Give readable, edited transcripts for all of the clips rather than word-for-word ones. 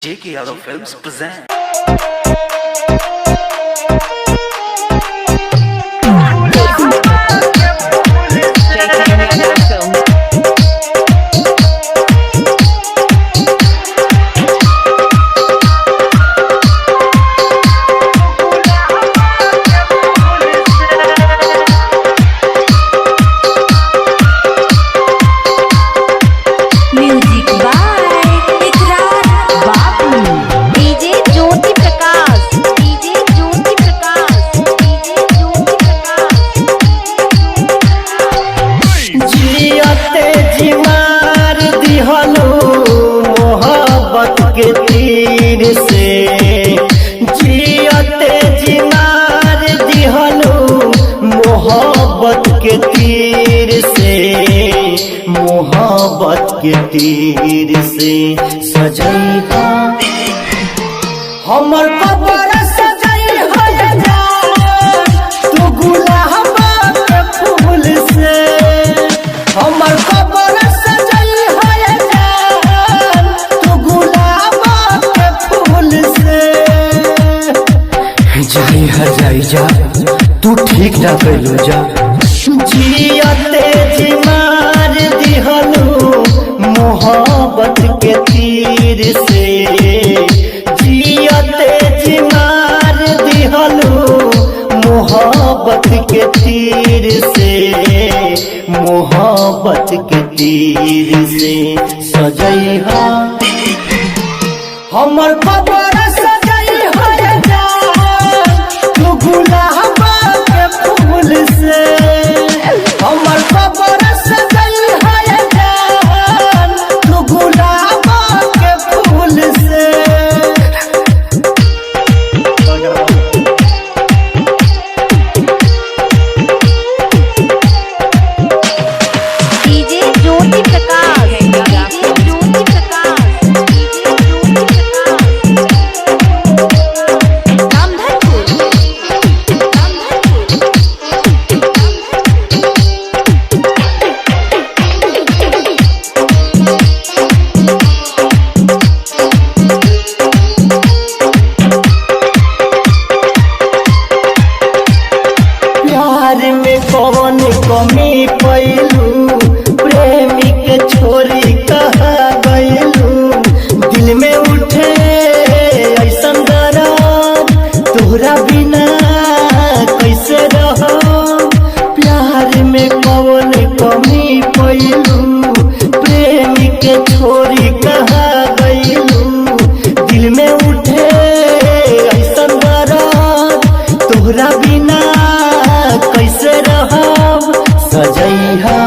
J.K. Yadav Films present. के तीर से जियते जी मार दिहनु मोहब्बत के तीर से, मोहब्बत के तीर से सजैहा हमर कबर सजई है तू गुलाब के फूल से, हमर कबर सजई है तू गुलाब के फूल से। जाई हर जाई जा तू ठीक ना कैलू जा, जियते जी मार दिहनु मोहब्बत के तीर से, जियते जी मार दिहनु मोहब्बत के तीर से, मोहब्बत के तीर से सजैहा हमर कबर सजई है तू गुलाब के फूल से, हमर कबर सजई है तू गुलाब के फूल से। DJ Jyoti Prakash, DJ Jyoti Prakash, DJ Jyoti Prakash, Ramdhanpur, प्यार में कौन कमी पैलू, प्रेमी के छोरी कहा गैलू, दिल में उठे ऐसन दर्द तोहरा बिना कैसे रहो, प्यार में कौन कमी पैलू, प्रेमी के छोरी कहा गैलू, दिल में उठे ऐसन दर्द तोहरा बिना कैसे रहब सजैहा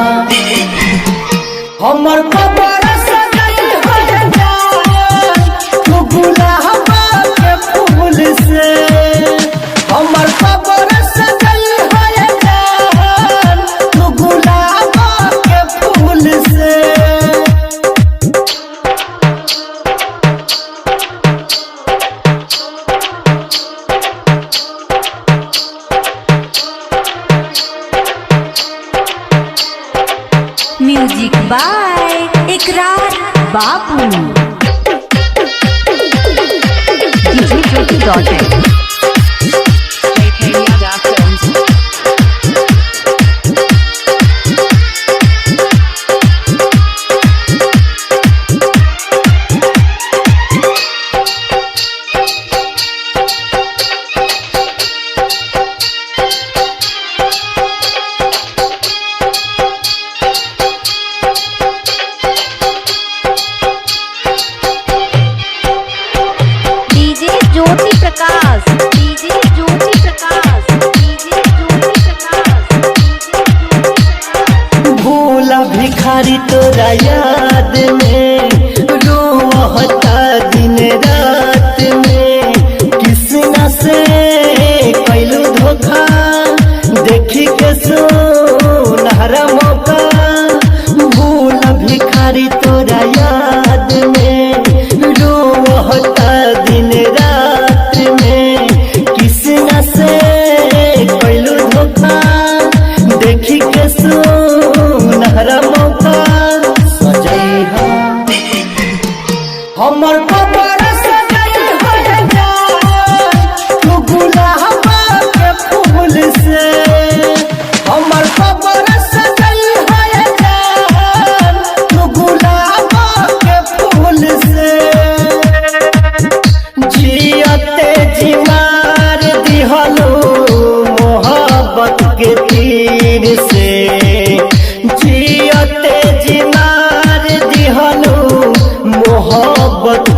हमर कबर सजई है तू गुलाब के फूल से, हमर कबर सजई है तू गुलाब के फूल से। Music by Ikrar Babu, DJ Jyoti dot JK Yadav Films। DJ Jyoti Prakash,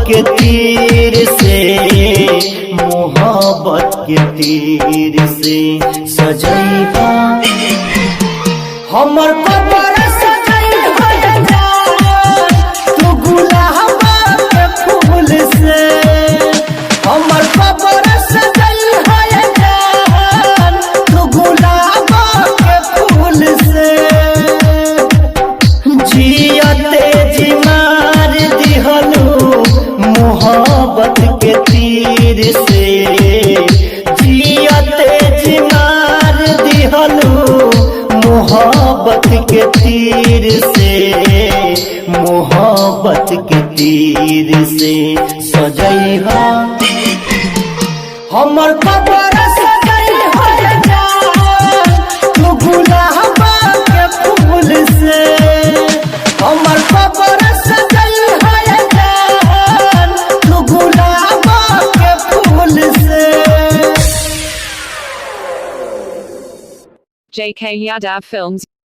के तीर से, मोहब्बत के तीर से सजैबा हमर कबर सजैबा तू गुलाब के फूल से, हमर कबर सजैबा तू गुलाब के फूल से। जियते जी मार दिहलू मोहब्बत के तीर से, जियते जी मार दिहलू मोहब्बत के तीर से, मोहब्बत के तीर से सजैहा हमर कबर सजैहा तू गुलाब के फूल से, हमर कबर सजैहा तू गुलाब के फूल से। JK Yadav Films